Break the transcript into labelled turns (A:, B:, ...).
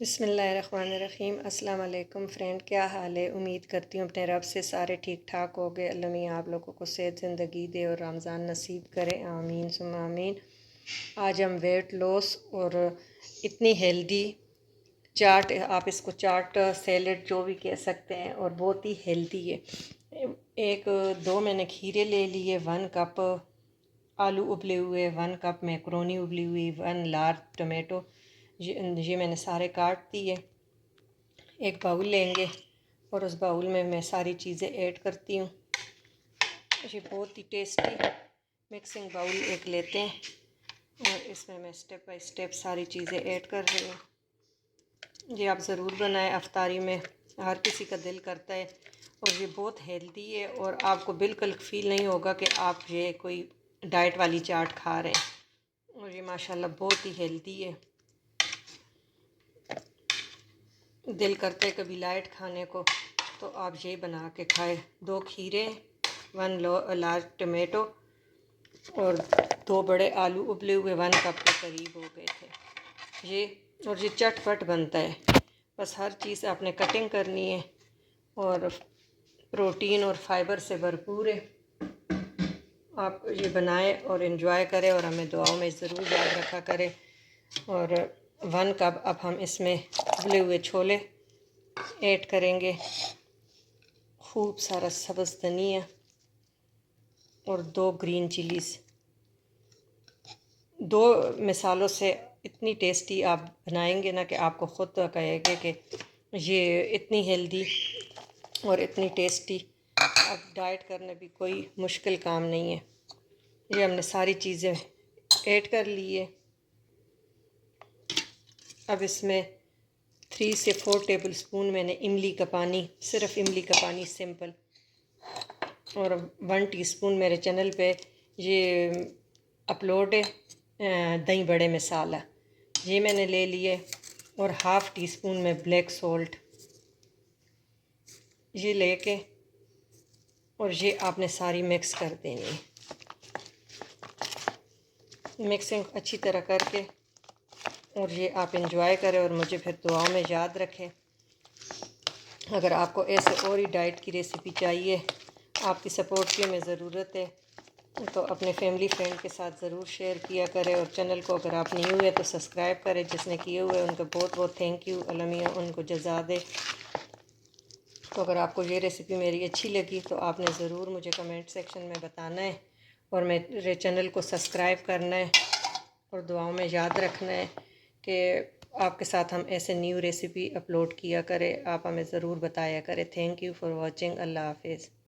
A: बिस्मिल्लाहिर्रहमानिर्रहीम। अस्सलाम वालेकुम फ्रेंड, क्या हाल है। उम्मीद करती हूँ अपने रब से सारे ठीक ठाक हो गए। अल्लाह मियां आप लोगों को सेहत ज़िंदगी दे और रमज़ान नसीब करे, आमीन सुम्मा आमीन। आज हम वेट लॉस और इतनी हेल्दी चाट, आप इसको चाट सैलेड जो भी कह सकते हैं, और बहुत ही हेल्दी है। एक दो मैंने खीरे ले लिए, 1 कप आलू उबले हुए, 1 कप मैक्रोनी उबली हुई, 1 लार्ज टमाटो, ये मैंने सारे काट दिए। एक बाउल लेंगे और उस बाउल में मैं सारी चीज़ें ऐड करती हूँ। ये बहुत ही टेस्टी मिक्सिंग बाउल एक लेते हैं और इसमें मैं स्टेप बाय स्टेप सारी चीज़ें ऐड कर रही हूँ। ये आप ज़रूर बनाएं, अफ्तारी में हर किसी का दिल करता है। और ये बहुत हेल्दी है और आपको बिल्कुल फ़ील नहीं होगा कि आप ये कोई डाइट वाली चाट खा रहे हैं। और ये माशाल्लाह बहुत ही हेल्दी है। दिल करता है कभी लाइट खाने को तो आप ये बना के खाएं। 2 खीरे, 1 लार्ज टमाटो और 2 बड़े आलू उबले हुए 1 कप के करीब हो गए थे ये। और ये चटपट बनता है, बस हर चीज़ आपने कटिंग करनी है और प्रोटीन और फाइबर से भरपूर है। आप ये बनाएं और इन्जॉय करें और हमें दुआओं में ज़रूर याद रखा करें। और 1 कप अब हम इसमें उबले हुए छोले ऐड करेंगे, खूब सारा सब्ज़ धनिया और 2 ग्रीन चिलीज़। 2 मिसालों से इतनी टेस्टी आप बनाएंगे ना कि आपको ख़ुद तो कहेंगे कि ये इतनी हेल्दी और इतनी टेस्टी। अब डाइट करने भी कोई मुश्किल काम नहीं है। ये हमने सारी चीज़ें ऐड कर ली है। अब इसमें 3 से 4 टेबल स्पून मैंने इमली का पानी, सिर्फ इमली का पानी सिंपल, और 1 टीस्पून मेरे चैनल पे ये अपलोड है दही बड़े मसाला, ये मैंने ले लिए। और 1/2 टीस्पून में ब्लैक सॉल्ट ये लेके और ये आपने सारी मिक्स कर देनी है। मिक्सिंग अच्छी तरह करके और ये आप इंजॉय करें और मुझे फिर दुआओं में याद रखें। अगर आपको ऐसे और ही डाइट की रेसिपी चाहिए, आपकी सपोर्ट की हमें ज़रूरत है, तो अपने फैमिली फ्रेंड के साथ ज़रूर शेयर किया करें। और चैनल को अगर आप न्यू है तो सब्सक्राइब करें। जिसने किए हुए उनको बहुत बहुत थैंक यू, अल्लाह मियां उनको जज़ा दे। तो अगर आपको ये रेसिपी मेरी अच्छी लगी तो आपने ज़रूर मुझे कमेंट सेक्शन में बताना है और मेरे चैनल को सब्सक्राइब करना है और दुआओं में याद रखना है कि आपके साथ हम ऐसे न्यू रेसिपी अपलोड किया करें। आप हमें ज़रूर बताया करें। Thank you for watching. अल्लाह हाफिज़।